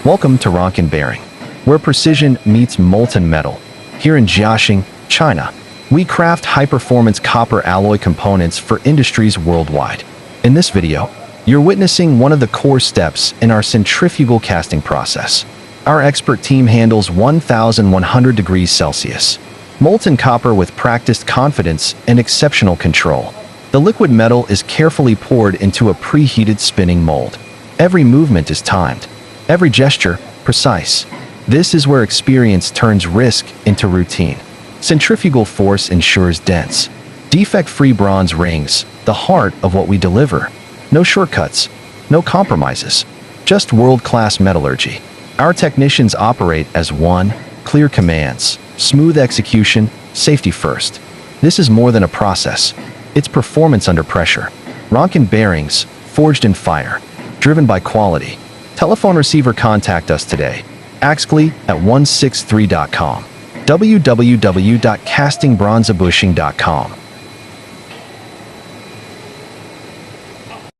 Welcome to Roncan Bearing, where precision meets molten metal. Here in Jiaxing, China, we craft high-performance copper alloy components for industries worldwide. In this video, you're witnessing one of the core steps in our centrifugal casting process. Our expert team handles 1,100 degrees Celsius. Molten copper with practiced confidence and exceptional control. The liquid metal is carefully poured into a preheated spinning mold. Every movement is timed. Every gesture, precise. This is where experience turns risk into routine. Centrifugal force ensures dense, defect-free bronze rings, the heart of what we deliver. No shortcuts, no compromises, just world-class metallurgy. Our technicians operate as one, clear commands, smooth execution, safety first. This is more than a process. It's performance under pressure. Roncan bearings, forged in fire, driven by quality. Telephone receiver, contact us today. Axcli at 163.com. www.castingbronzebushing.com.